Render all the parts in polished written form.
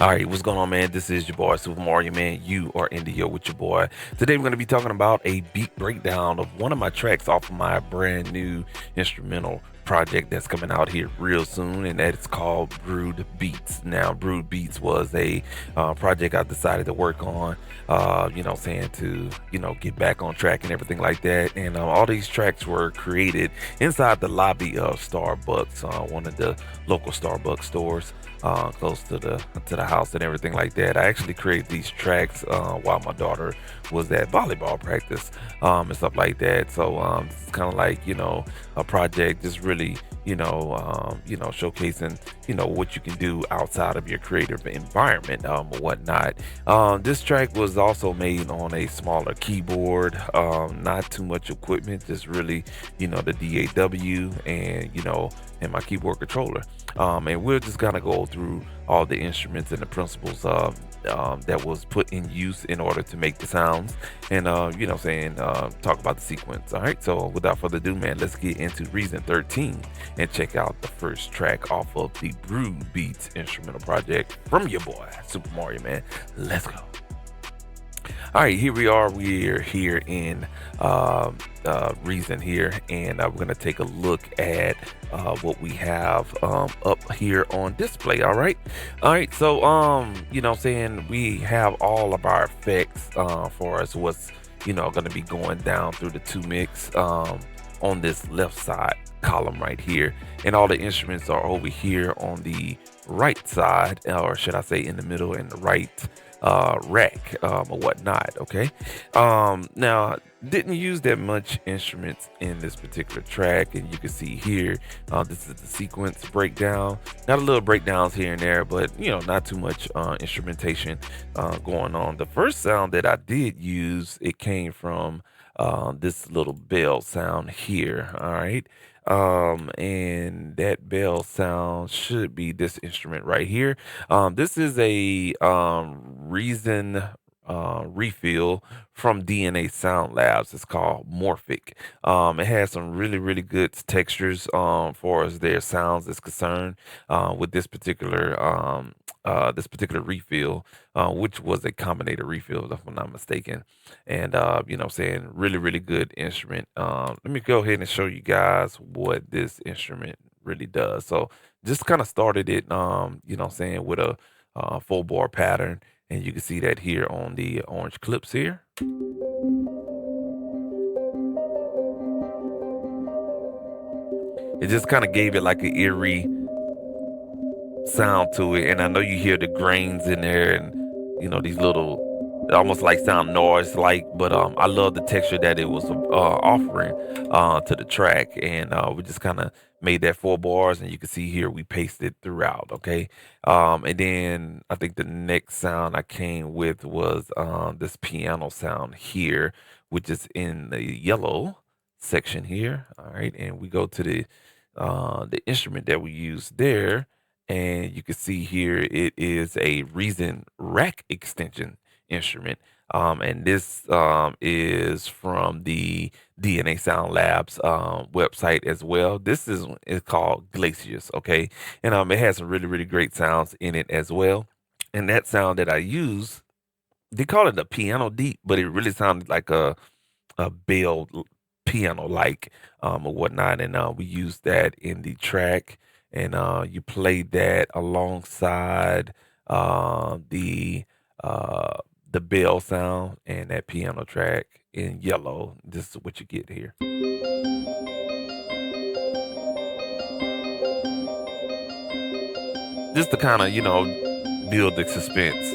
All right, what's going on, man? This is your boy Super Mario, man. You are in the yo with your boy. Today, we're going to be talking about a beat breakdown of one of my tracks off of my brand new instrumental project that's coming out here real soon, and that is called Brood Beats. Now, Brood Beats was a project I decided to work on, saying to, get back on track and everything like that. And all these tracks were created inside the lobby of Starbucks, one of the local Starbucks stores close to the house and everything like that. I actually created these tracks while my daughter was at volleyball practice and stuff like that. So it's kind of like a project, just really showcasing what you can do outside of your creative environment or whatnot. This track was also made on a smaller keyboard, not too much equipment, just really the DAW and my keyboard controller. And we're just gonna go through all the instruments and the principles that was put in use in order to make the sounds, and talk about the sequence. All right, so without further ado, man, let's get into Reason 13 and check out the first track off of the Brood Beats instrumental project from your boy Super Mario, man. Let's go. All right, here we are. We're here in Reason here, and we're going to take a look at what we have up here on display. All right. So, we have all of our effects for us. What's going to be going down through the two mix on this left side column right here, and all the instruments are over here on the right side, or should I say, in the middle and the right rack or whatnot. Okay. Now, didn't use that much instruments in this particular track, and you can see here, this is the sequence breakdown. Got a little breakdowns here and there, but not too much instrumentation going on. The first sound that I did use, it came from this little bell sound here. All right. And that bell sound should be this instrument right here. This is a Reason refill from DNA Sound Labs. It's called Morphic. It has some really, really good textures for as their sounds is concerned with this particular refill, which was a combinator refill, if I'm not mistaken. And saying really, really good instrument. Let me go ahead and show you guys what this instrument really does. So just kind of started it, with a full bar pattern, and you can see that here on the orange clips here. It just kind of gave it like an eerie sound to it, and I know you hear the grains in there, and these little almost like sound noise like, but I love the texture that it was offering to the track, and we just kind of made that 4 bars, and you can see here we pasted throughout. Okay. And then I think the next sound I came with was this piano sound here, which is in the yellow section here. All right, and we go to the instrument that we use there, and you can see here it is a Reason rack extension instrument. And this is from the DNA Sound Labs website as well. This is called Glacius, okay? And it has some really, really great sounds in it as well. And that sound that I use, they call it a piano deep, but it really sounded like a bell piano like or whatnot. And we used that in the track, and you played that alongside the the bell sound and that piano track in yellow. This is what you get here. Just to kind of build the suspense.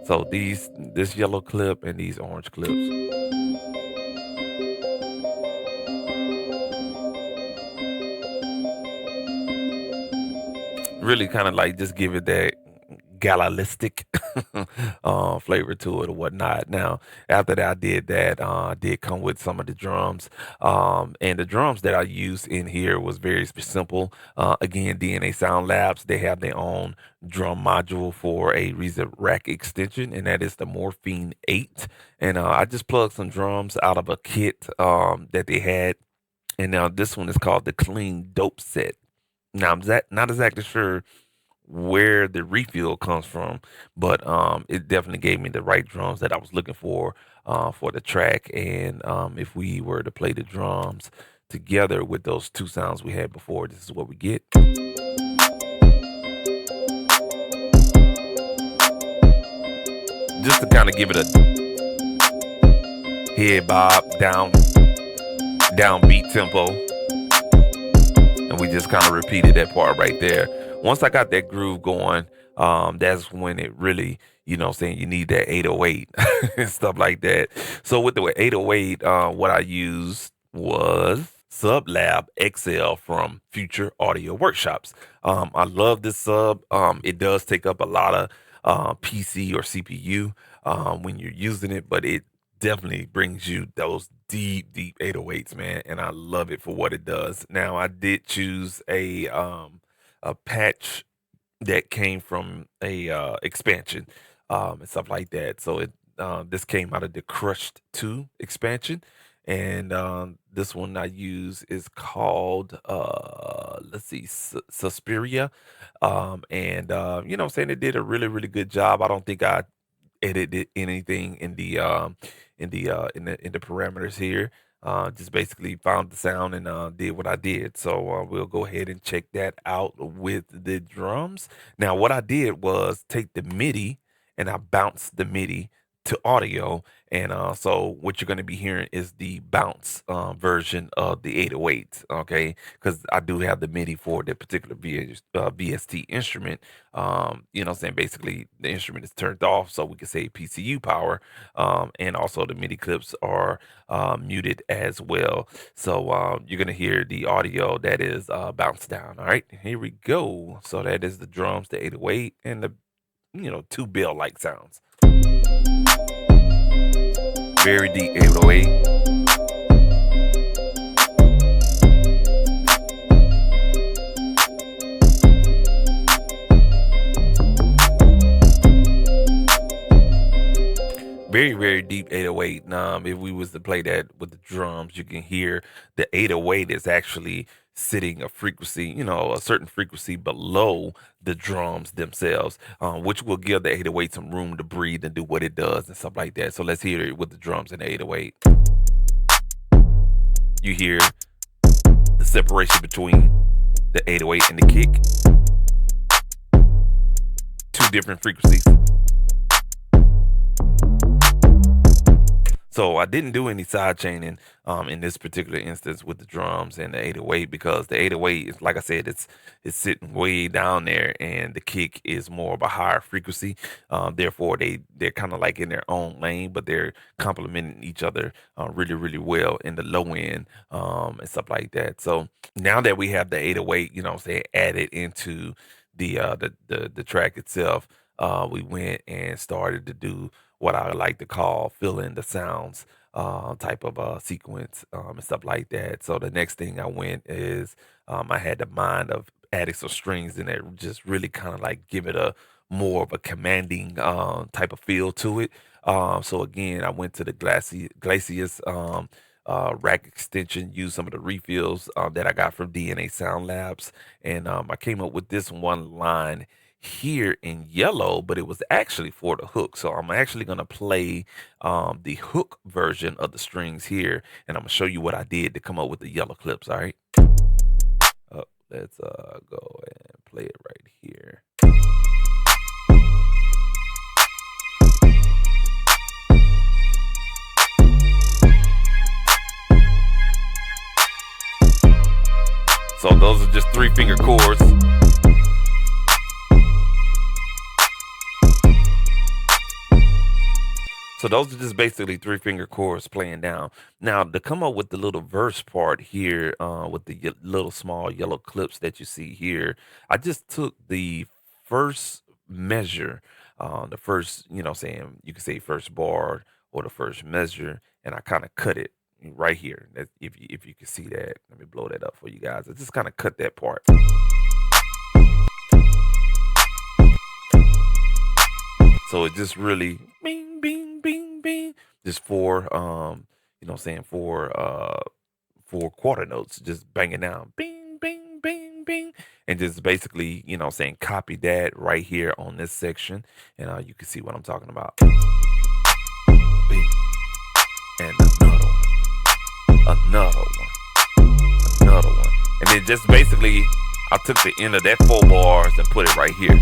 So this yellow clip and these orange clips really kind of like just give it that galalistic flavor to it or whatnot. Now, after that, I did that. I did come with some of the drums, and the drums that I used in here was very simple. Again, DNA Sound Labs, they have their own drum module for a Reason rack extension, and that is the Morphine 8. And I just plugged some drums out of a kit that they had, and now this one is called the Clean Dope Set. Now, I'm not exactly sure where the refill comes from, but it definitely gave me the right drums that I was looking for the track. And if we were to play the drums together with those two sounds we had before, this is what we get. Just to kind of give it a head bob, downbeat tempo, and we just kind of repeated that part right there. Once I got that groove going, that's when it really, saying, you need that 808 and stuff like that. So with the 808, what I used was Sublab XL from Future Audio Workshops. I love this sub. It does take up a lot of PC or CPU when you're using it, but it definitely brings you those deep 808s, man, and I love it for what it does. Now, I did choose a patch that came from a expansion and stuff like that. So this came out of the Crushed 2 expansion, and this one I use is called let's see, Suspiria. And you know what I'm saying, it did a really good job. I don't think I edited anything in the parameters here. Just basically found the sound and did what I did. So we'll go ahead and check that out with the drums. Now, what I did was take the MIDI and I bounced the MIDI to audio. And so what you're going to be hearing is the bounce version of the 808. Okay, because I do have the MIDI for that particular VST instrument. You know what I'm saying? Basically, the instrument is turned off, so we can save PCU power. And also, the MIDI clips are muted as well. So you're going to hear the audio that is bounced down. All right, here we go. So that is the drums, the 808, and the, two bell like sounds. Very deep 808. Very deep 808. If we was to play that with the drums, you can hear the 808 is actually sitting a frequency, a certain frequency below the drums themselves, which will give the 808 some room to breathe and do what it does and stuff like that. So let's hear it with the drums and the 808. You hear the separation between the 808 and the kick. Two different frequencies. So I didn't do any side chaining in this particular instance with the drums and the 808, because the 808 is, like I said, it's sitting way down there, and the kick is more of a higher frequency. Therefore, they're kind of like in their own lane, but they're complementing each other really well in the low end and stuff like that. So now that we have the 808, say, added into the track itself, we went and started to do what I like to call fill in the sounds type of sequence and stuff like that. So the next thing I went is I had the mind of adding some strings in there, just really kind of like give it a more of a commanding type of feel to it. So again, I went to the Glacius rack extension, used some of the refills that I got from DNA Sound Labs, and I came up with this one line here in yellow, but it was actually for the hook. So I'm actually going to play the hook version of the strings here, and I'm going to show you what I did to come up with the yellow clips. All right. Let's go and play it right here. So those are just 3-finger chords. So those are just basically 3-finger chords playing down. Now, to come up with the little verse part here, with the little small yellow clips that you see here, I just took the first measure, the first, saying, you can say first bar or the first measure, and I kind of cut it right here. If you can see that, let me blow that up for you guys. I just kind of cut that part. So it just really bing, bing, bing, bing, just four, four quarter notes, just banging down, bing, bing, bing, bing, and just basically, copy that right here on this section, and you can see what I'm talking about. Bing, and another one, another one, and then just basically, I took the end of that 4 bars and put it right here.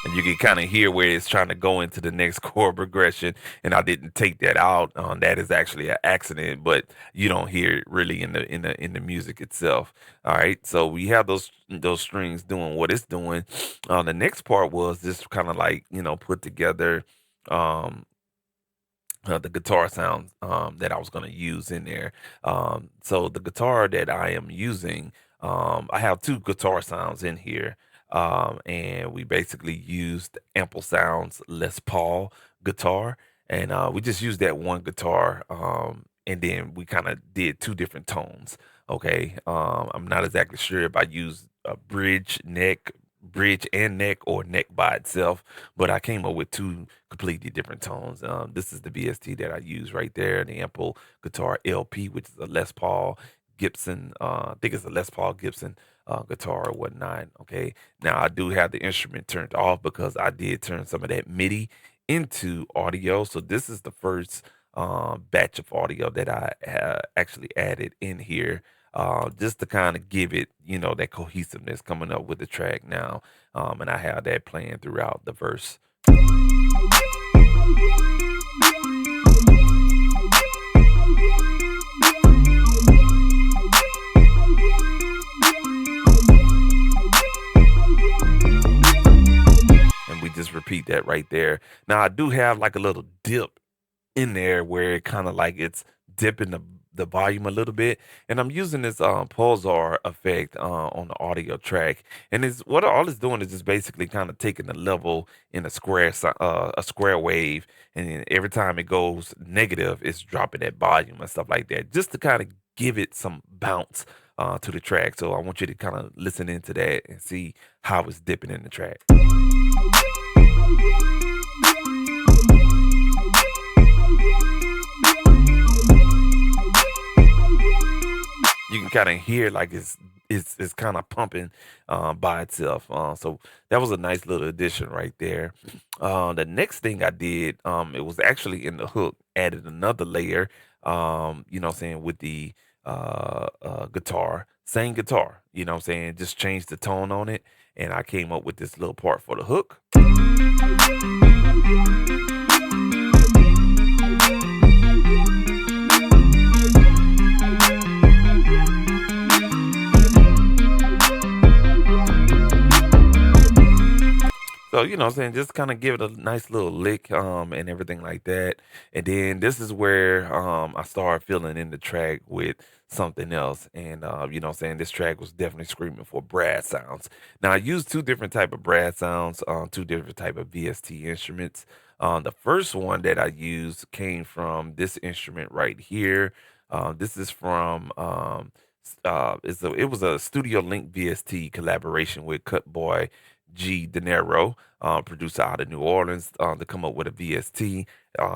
And you can kind of hear where it's trying to go into the next chord progression, and I didn't take that out. That is actually an accident, but you don't hear it really in the music itself. All right, so we have those strings doing what it's doing. The next part was just kind of like put together. Um, the guitar sound that I was going to use in there. So the guitar that I am using, I have two guitar sounds in here, and we basically used Ample Sounds Les Paul guitar, and we just used that one guitar, and then we kind of did two different tones. Okay, I'm not exactly sure if I used a bridge and neck, or neck by itself, but I came up with two completely different tones. This is the VST that I use right there, the Ample Guitar LP, which is a Les Paul Gibson. I think it's a Les Paul Gibson guitar or whatnot. Okay, now I do have the instrument turned off because I did turn some of that MIDI into audio. So this is the first batch of audio that I actually added in here, just to kind of give it, that cohesiveness coming up with the track now. And I have that playing throughout the verse. And we just repeat that right there. Now I do have like a little dip in there where it kind of like it's dipping the volume a little bit, and I'm using this pulsar effect on the audio track, and it's what all it's doing is just basically kind of taking the level in a square wave, and then every time it goes negative it's dropping that volume and stuff like that, just to kind of give it some bounce to the track. So I want you to kind of listen into that and see how it's dipping in the track. You can kind of hear like it's kind of pumping by itself. So that was a nice little addition right there. The next thing I did, it was actually in the hook, added another layer. What I'm saying, with the guitar, same guitar. What I'm saying, just changed the tone on it, and I came up with this little part for the hook. So, what I'm saying, just kind of give it a nice little lick, and everything like that. And then this is where I started filling in the track with something else. And what I'm saying, this track was definitely screaming for brass sounds. Now I used two different type of brass sounds, two different type of VST instruments. The first one that I used came from this instrument right here. This is from it was a Studio Link VST collaboration with Cutboy G. De Niro, producer out of New Orleans, to come up with a VST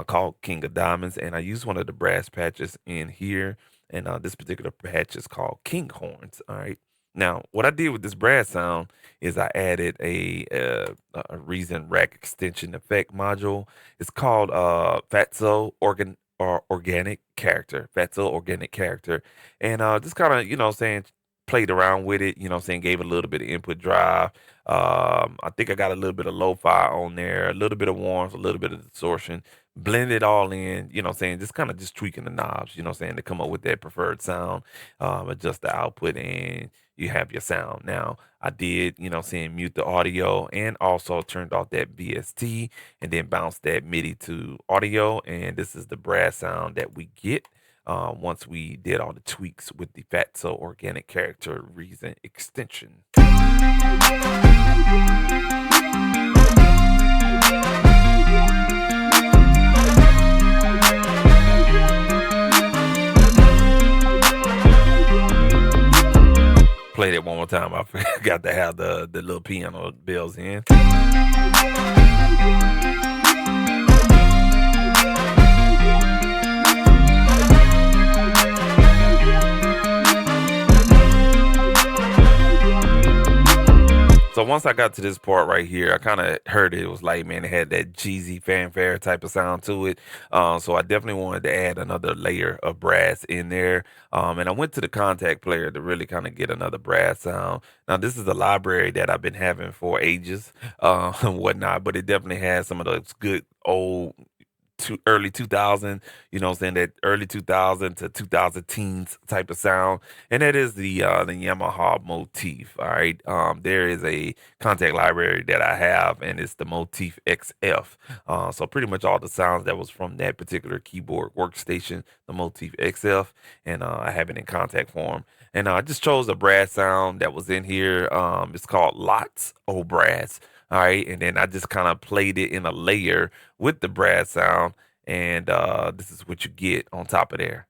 called King of Diamonds. And I used one of the brass patches in here. And this particular patch is called King Horns. All right. Now, what I did with this brass sound is I added a Reason Rack extension effect module. It's called Fatso Organic Character. Fatso Organic Character. And just kind of, saying, played around with it, saying, gave it a little bit of input drive. I think I got a little bit of lo-fi on there, a little bit of warmth, a little bit of distortion, blend it all in, saying, just kind of just tweaking the knobs, saying, to come up with that preferred sound, adjust the output, and you have your sound. Now, I did, saying, mute the audio, and also turned off that VST, and then bounced that MIDI to audio, and this is the brass sound that we get once we did all the tweaks with the Fatso Organic Character Reason extension. Play that one more time. I forgot to have the little piano bells in. So once I got to this part right here, I kind of heard it. It was like, man, it had that cheesy fanfare type of sound to it. So I definitely wanted to add another layer of brass in there. And I went to the contact player to really kind of get another brass sound. Now, this is a library that I've been having for ages, and whatnot, but it definitely has some of those good old early 2000, what I'm saying, that early 2000 to 2000 teens type of sound, and that is the Yamaha motif. All right, there is a contact library that I have, and it's the Motif XF. So pretty much all the sounds that was from that particular keyboard workstation, the Motif XF, and I have it in contact form. And I just chose a brass sound that was in here. It's called Lots O Brass. All right, and then I just kind of played it in a layer with the brass sound, and this is what you get on top of there.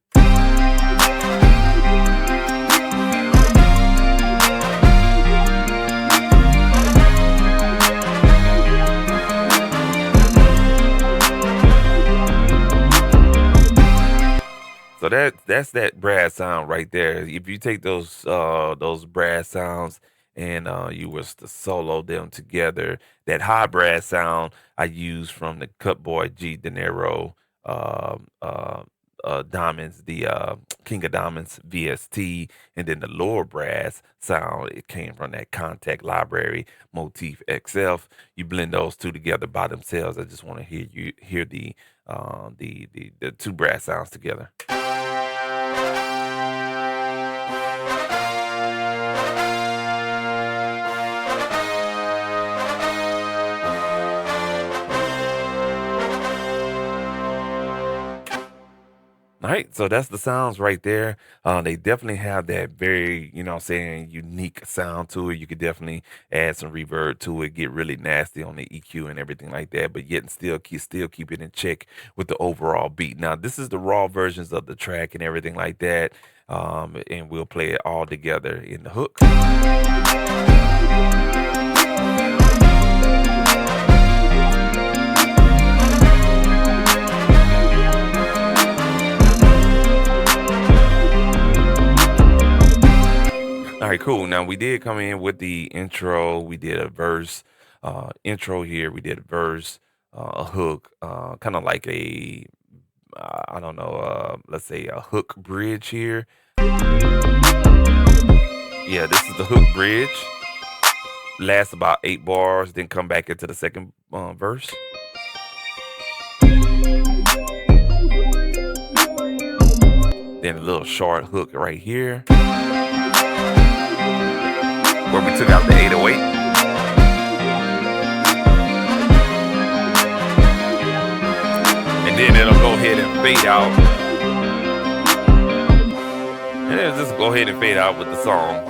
So that's that brass sound right there. If you take those brass sounds and you was to solo them together, that high brass sound I use from the Cutboy G De Niro um uh, diamonds, the King of Diamonds VST, and then the lower brass sound, it came from that contact library Motif XF. You blend those two together by themselves. I just want to hear the two brass sounds together. All right, so that's the sounds right there. They definitely have that very, what I'm saying, unique sound to it. You could definitely add some reverb to it, get really nasty on the EQ and everything like that, but yet and still keep it in check with the overall beat. Now, this is the raw versions of the track and everything like that, and we'll play it all together in the hook. All right, cool. Now we did come in with the intro. We did a verse, intro here. We did a verse, a hook, kind of like I don't know, let's say a hook bridge here. Yeah, this is the hook bridge. Lasts about 8 bars, then come back into the second verse. Then a little short hook right here, where we took out the 808. And then it'll go ahead and fade out. And it'll just go ahead and fade out with the song.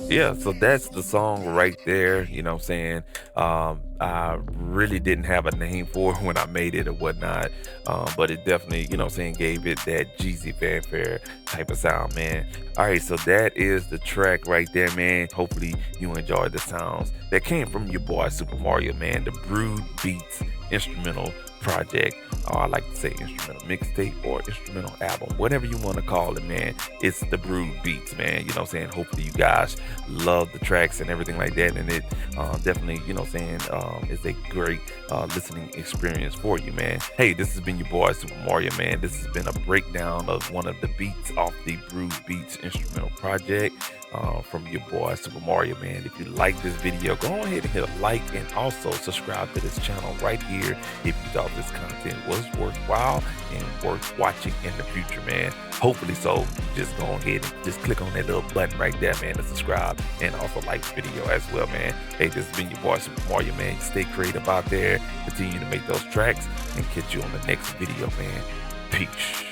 Yeah, so that's the song right there. You know what I'm saying? I really didn't have a name for it when I made it or whatnot. But it definitely, what I'm saying, gave it that Jeezy fanfare type of sound, man. All right, so that is the track right there, man. Hopefully you enjoyed the sounds that came from your boy Super Mario, man. The Brood Beats instrumental project. Or I like to say instrumental mixtape or instrumental album, whatever you want to call it, man. It's the Brood Beats, man. You know what I'm saying? Hopefully you guys love the tracks and everything like that. And it definitely, is a great listening experience for you, man. Hey, this has been your boy Super Mario, man. This has been a breakdown of one of the beats off the Brood Beats instrumental project. From your boy Super Mario, man. If you like this video, go ahead and hit a like and also subscribe to this channel right here if you thought this content was worthwhile and worth watching in the future, man. Hopefully so. Just go ahead and just click on that little button right there, man, to subscribe and also like the video as well, man. Hey, this has been your boy Super Mario, man. Stay creative out there. Continue to make those tracks and catch you on the next video, man. Peace.